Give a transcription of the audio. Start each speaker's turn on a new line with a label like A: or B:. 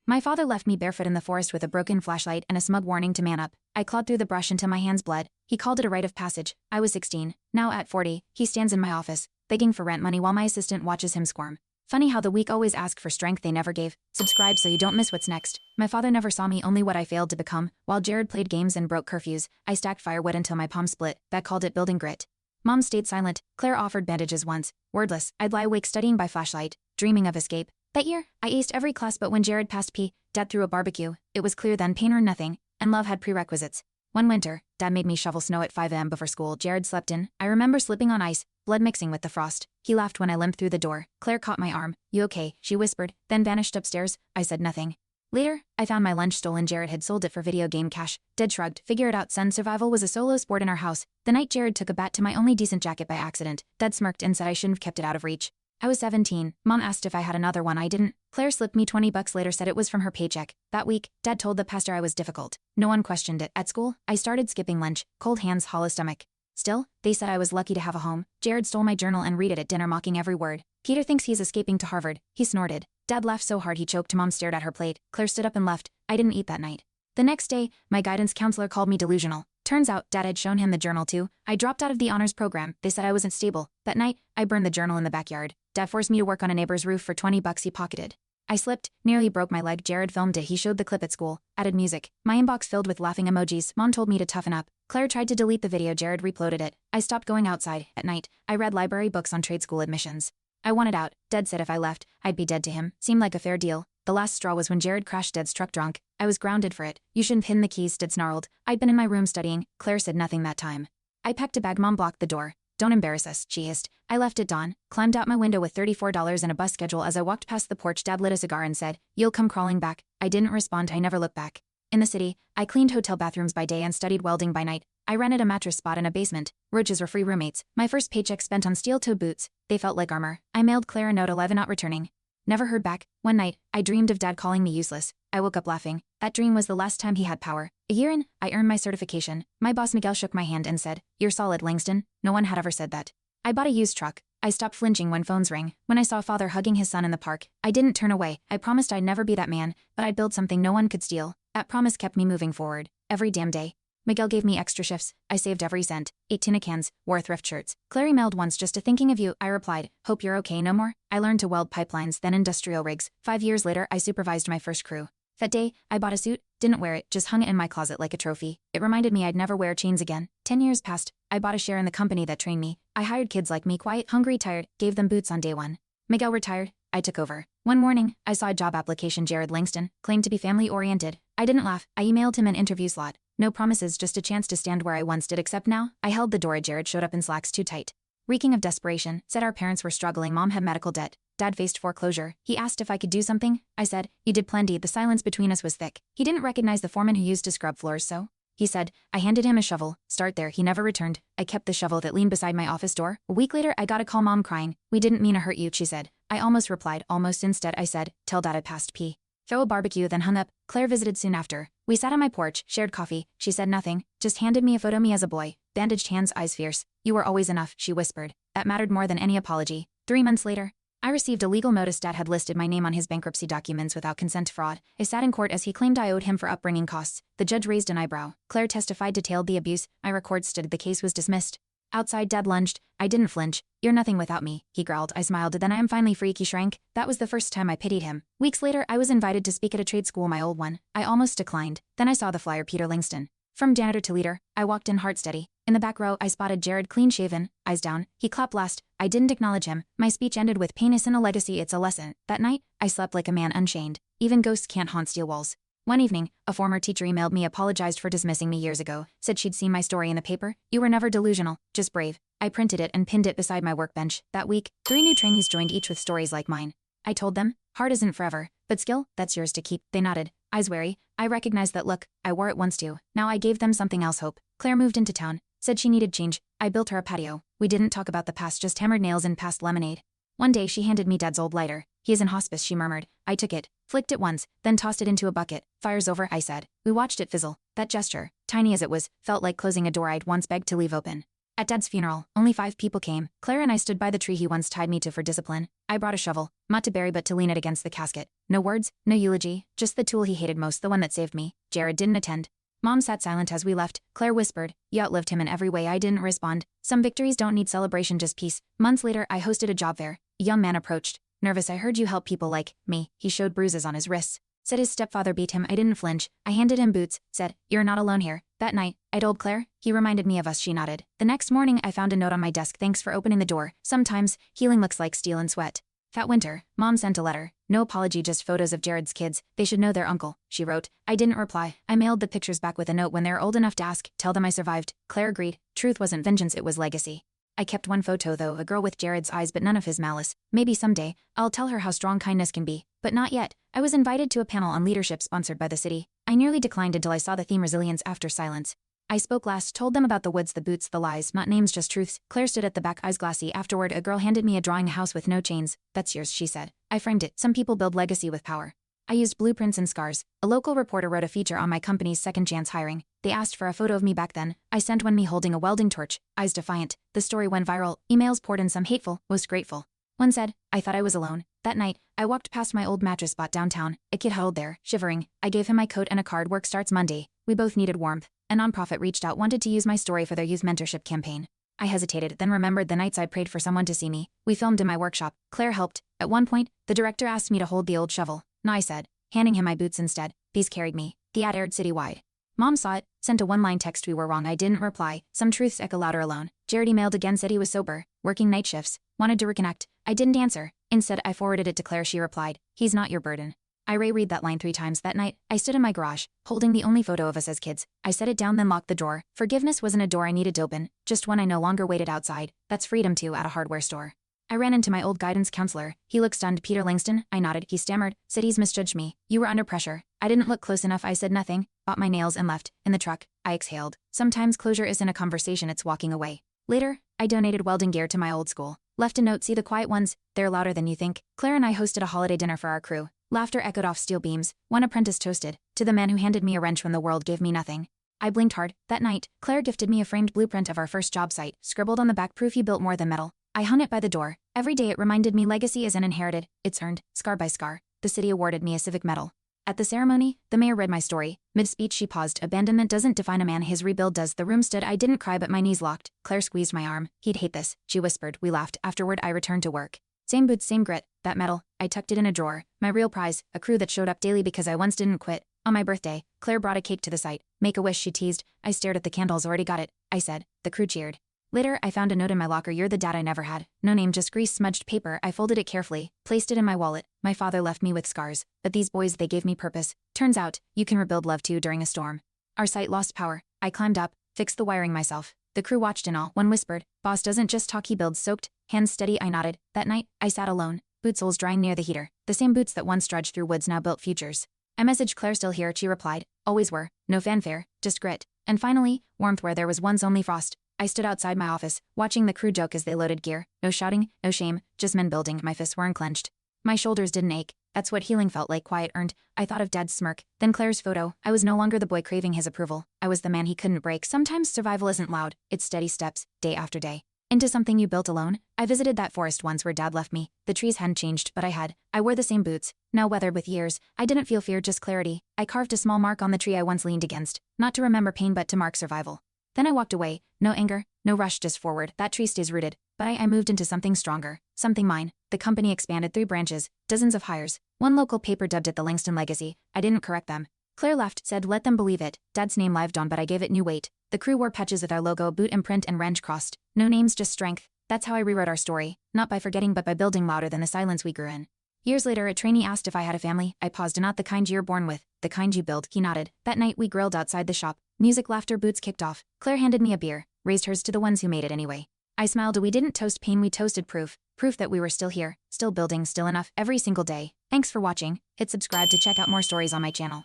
A: My father left me barefoot in the forest with a broken flashlight and a smug warning to man up. I clawed through the brush until my hands bled. He called it a rite of passage. I was 16. Now at 40, he stands in my office, begging for rent money while my assistant watches him squirm. Funny how the weak always ask for strength they never gave. Subscribe so you don't miss what's next. My father never saw me, only what I failed to become. While Jared played games and broke curfews, I stacked firewood until my palm split. That called it building grit. Mom stayed silent. Claire offered bandages once. Wordless, I'd lie awake studying by flashlight, dreaming of escape. That year, I aced every class but when Jared passed P. Dad threw a barbecue. It was clear then pain or nothing, and love had prerequisites. One winter, Dad made me shovel snow at 5 a.m. before school. Jared slept in. I remember slipping on ice, blood mixing with the frost. He laughed when I limped through the door. Claire caught my arm. "You okay?" she whispered, then vanished upstairs. I said nothing. Later, I found my lunch stolen. Jared had sold it for video game cash. Dad shrugged. "Figure it out, son. Survival was a solo sport in our house." The night Jared took a bat to my only decent jacket by accident, Dad smirked and said I shouldn't have kept it out of reach. I was 17. Mom asked if I had another one. I didn't. Claire slipped me $20 later, said it was from her paycheck. That week, Dad told the pastor I was difficult. No one questioned it. At school, I started skipping lunch. Cold hands, hollow stomach. Still, they said I was lucky to have a home. Jared stole my journal and read it at dinner, mocking every word. "Peter thinks he's escaping to Harvard," he snorted. Dad laughed so hard he choked. Mom stared at her plate. Claire stood up and left. I didn't eat that night. The next day, my guidance counselor called me delusional. Turns out, Dad had shown him the journal too. I dropped out of the honors program. They said I wasn't stable. That night, I burned the journal in the backyard. Dad forced me to work on a neighbor's roof for $20 he pocketed. I slipped, nearly broke my leg. Jared filmed it. He showed the clip at school. Added music. My inbox filled with laughing emojis. Mom told me to toughen up. Claire tried to delete the video. Jared reuploaded it. I stopped going outside. At night, I read library books on trade school admissions. I wanted out. Dad said if I left, I'd be dead to him. Seemed like a fair deal. The last straw was when Jared crashed Dad's truck drunk. I was grounded for it. "You shouldn't pin the keys," Dad snarled. I'd been in my room studying. Claire said nothing that time. I packed a bag. Mom blocked the door. "Don't embarrass us," she hissed. I left at dawn, climbed out my window with $34 and a bus schedule. As I walked past the porch, Dad lit a cigar and said, "You'll come crawling back." I didn't respond. I never looked back. In the city, I cleaned hotel bathrooms by day and studied welding by night. I rented a mattress spot in a basement. Roaches were free roommates. My first paycheck spent on steel-toe boots. They felt like armor. I mailed Claire a note, 11 not returning. Never heard back. One night, I dreamed of Dad calling me useless. I woke up laughing. That dream was the last time he had power. A year in, I earned my certification. My boss Miguel shook my hand and said, "You're solid, Langston." No one had ever said that. I bought a used truck. I stopped flinching when phones rang. When I saw father hugging his son in the park, I didn't turn away. I promised I'd never be that man, but I'd build something no one could steal. That promise kept me moving forward. Every damn day. Miguel gave me extra shifts. I saved every cent. 8 tuna cans, wore thrift shirts. Claire emailed once just a "thinking of you." I replied, "Hope you're okay no more." I learned to weld pipelines, then industrial rigs. 5 years later, I supervised my first crew. That day, I bought a suit, didn't wear it, just hung it in my closet like a trophy. It reminded me I'd never wear chains again. 10 years passed. I bought a share in the company that trained me. I hired kids like me, quiet, hungry, tired, gave them boots on day 1. Miguel retired. I took over. One morning, I saw a job application. Jared Langston, claimed to be family-oriented. I didn't laugh. I emailed him an interview slot. No promises, just a chance to stand where I once did, except now, I held the door. Jared showed up in slacks too tight. Reeking of desperation, said our parents were struggling. Mom had medical debt. Dad faced foreclosure. He asked if I could do something. I said, "You did plenty." The silence between us was thick. He didn't recognize the foreman who used to scrub floors, so he said. I handed him a shovel. "Start there." He never returned. I kept the shovel that leaned beside my office door. A week later, I got a call. "Mom crying. We didn't mean to hurt you," she said. I almost replied, almost. Instead, I said, "Tell Dad I passed P." Throw a barbecue, then hung up. Claire visited soon after. We sat on my porch, shared coffee. She said nothing, just handed me a photo of me as a boy. Bandaged hands, eyes fierce. "You were always enough," she whispered. That mattered more than any apology. 3 months later, I received a legal notice. Dad had listed my name on his bankruptcy documents without consent. Fraud. I sat in court as he claimed I owed him for upbringing costs. The judge raised an eyebrow. Claire testified, detailed the abuse. My records stood. The case was dismissed. Outside, Dad lunged. I didn't flinch. "You're nothing without me," he growled. I smiled. "Then I am finally free." He shrank. That was the first time I pitied him. Weeks later, I was invited to speak at a trade school, my old one. I almost declined. Then I saw the flyer, Peter Langston. From janitor to leader. I walked in, heart steady. In the back row, I spotted Jared, clean-shaven, eyes down. He clapped last. I didn't acknowledge him. My speech ended with, "Penis in a legacy, it's a lesson." That night, I slept like a man, unchained. Even ghosts can't haunt steel walls. One evening, a former teacher emailed me, apologized for dismissing me years ago, said she'd seen my story in the paper. "You were never delusional, just brave." I printed it and pinned it beside my workbench. That week, 3 new trainees joined, each with stories like mine. I told them, "Hard isn't forever, but skill, that's yours to keep." They nodded, eyes wary. I recognized that look. I wore it once too. Now I gave them something else, hope. Claire moved into town, said she needed change. I built her a patio. We didn't talk about the past, just hammered nails and passed lemonade. One day she handed me Dad's old lighter. "He is in hospice," she murmured. I took it, flicked it once, then tossed it into a bucket. "Fire's over," I said. We watched it fizzle. That gesture, tiny as it was, felt like closing a door I'd once begged to leave open. At Dad's funeral, only 5 people came. Claire and I stood by the tree he once tied me to for discipline. I brought a shovel, not to bury but to lean it against the casket. No words, no eulogy, just the tool he hated most, the one that saved me. Jared didn't attend. Mom sat silent as we left. Claire whispered, "You outlived him in every way." I didn't respond. Some victories don't need celebration, just peace. Months later, I hosted a job fair. A young man approached. "Nervous, I heard you help people like me." He showed bruises on his wrists. Said his stepfather beat him. I didn't flinch. I handed him boots. Said, "You're not alone here." That night, I told Claire. He reminded me of us. She nodded. The next morning, I found a note on my desk. "Thanks for opening the door. Sometimes, healing looks like steel and sweat." That winter, Mom sent a letter. No apology, just photos of Jared's kids. "They should know their uncle," she wrote. I didn't reply. I mailed the pictures back with a note. "When they're old enough to ask, tell them I survived." Claire agreed. Truth wasn't vengeance, it was legacy. I kept one photo though, a girl with Jared's eyes but none of his malice. Maybe someday, I'll tell her how strong kindness can be. But not yet. I was invited to a panel on leadership sponsored by the city. I nearly declined until I saw the theme resilience after silence. I spoke last, told them about the woods, the boots, the lies, not names, just truths. Claire stood at the back, eyes glassy. Afterward, a girl handed me a drawing, a house with no chains. "That's yours," she said. I framed it. Some people build legacy with power. I used blueprints and scars. A local reporter wrote a feature on my company's second chance hiring. They asked for a photo of me back then. I sent one, me holding a welding torch, eyes defiant. The story went viral. Emails poured in, some hateful, most grateful. One said, "I thought I was alone." That night, I walked past my old mattress spot downtown. A kid huddled there, shivering. I gave him my coat and a card. "Work starts Monday." We both needed warmth. A nonprofit reached out, wanted to use my story for their youth mentorship campaign. I hesitated, then remembered the nights I prayed for someone to see me. We filmed in my workshop. Claire helped. At one point, the director asked me to hold the old shovel. "No," I said, handing him my boots instead. These carried me. The ad aired citywide. Mom saw it, sent a one-line text, "We were wrong." I didn't reply. Some truths echo louder alone. Jared emailed again, said he was sober, working night shifts, wanted to reconnect. I didn't answer. Instead, I forwarded it to Claire. She replied, "He's not your burden." I reread that line 3 times that night. I stood in my garage, holding the only photo of us as kids. I set it down, then locked the drawer. Forgiveness wasn't a door I needed to open, just one I no longer waited outside. That's freedom too, at a hardware store. I ran into my old guidance counselor. He looked stunned. "Peter Langston?" I nodded. He stammered, said, "He's misjudged me. You were under pressure." I didn't look close enough. I said nothing, bought my nails and left. In the truck, I exhaled. Sometimes closure isn't a conversation, it's walking away. Later, I donated welding gear to my old school. Left a note, "See the quiet ones, they're louder than you think." Claire and I hosted a holiday dinner for our crew. Laughter echoed off steel beams. One apprentice toasted, "To the man who handed me a wrench when the world gave me nothing." I blinked hard. That night, Claire gifted me a framed blueprint of our first job site, scribbled on the back, "Proof you built more than metal." I hung it by the door. Every day it reminded me legacy isn't inherited, it's earned, scar by scar. The city awarded me a civic medal. At the ceremony, the mayor read my story. Mid-speech she paused. "Abandonment doesn't define a man, his rebuild does." The room stood. I didn't cry but my knees locked. Claire squeezed my arm. "He'd hate this," she whispered. We laughed. Afterward, I returned to work. Same boots, same grit. That medal, I tucked it in a drawer. My real prize, a crew that showed up daily because I once didn't quit. On my birthday, Claire brought a cake to the site. "Make a wish," she teased. I stared at the candles. "Already got it," I said. The crew cheered. Later, I found a note in my locker. "You're the dad I never had." No name, just grease-smudged paper. I folded it carefully, placed it in my wallet. My father left me with scars, but these boys, they gave me purpose. Turns out, you can rebuild love too during a storm. Our site lost power. I climbed up, fixed the wiring myself. The crew watched in awe. One whispered, "Boss doesn't just talk, he builds." Soaked, hands steady, I nodded. That night, I sat alone, boot soles drying near the heater. The same boots that once trudged through woods now built futures. I messaged Claire. "Still here?" She replied, "Always were. No fanfare, just grit." And finally, warmth where there was once only frost. I stood outside my office, watching the crew joke as they loaded gear. No shouting, no shame, just men building. My fists were unclenched. My shoulders didn't ache. That's what healing felt like, quiet, earned. I thought of Dad's smirk, then Claire's photo. I was no longer the boy craving his approval. I was the man he couldn't break. Sometimes survival isn't loud, it's steady steps, day after day. Into something you built alone. I visited that forest once where Dad left me. The trees hadn't changed, but I had. I wore the same boots, now weathered with years. I didn't feel fear, just clarity. I carved a small mark on the tree I once leaned against, not to remember pain but to mark survival. Then I walked away. No anger, no rush, just forward. That tree stays rooted. But I moved into something stronger, something mine. The company expanded, 3 branches, dozens of hires. One local paper dubbed it the Langston Legacy. I didn't correct them. Claire laughed, said, "Let them believe it." Dad's name lived on, but I gave it new weight. The crew wore patches with our logo, boot imprint and wrench crossed. No names, just strength. That's how I rewrote our story, not by forgetting but by building louder than the silence we grew in. Years later, a trainee asked if I had a family. I paused. "Not the kind you're born with, the kind you build." He nodded. That night we grilled outside the shop. Music, laughter, boots kicked off. Claire handed me a beer, raised hers to the ones who made it anyway. I smiled. We didn't toast pain, we toasted proof. Proof that we were still here, still building, still enough, every single day. Thanks for watching. Hit subscribe to check out more stories on my channel.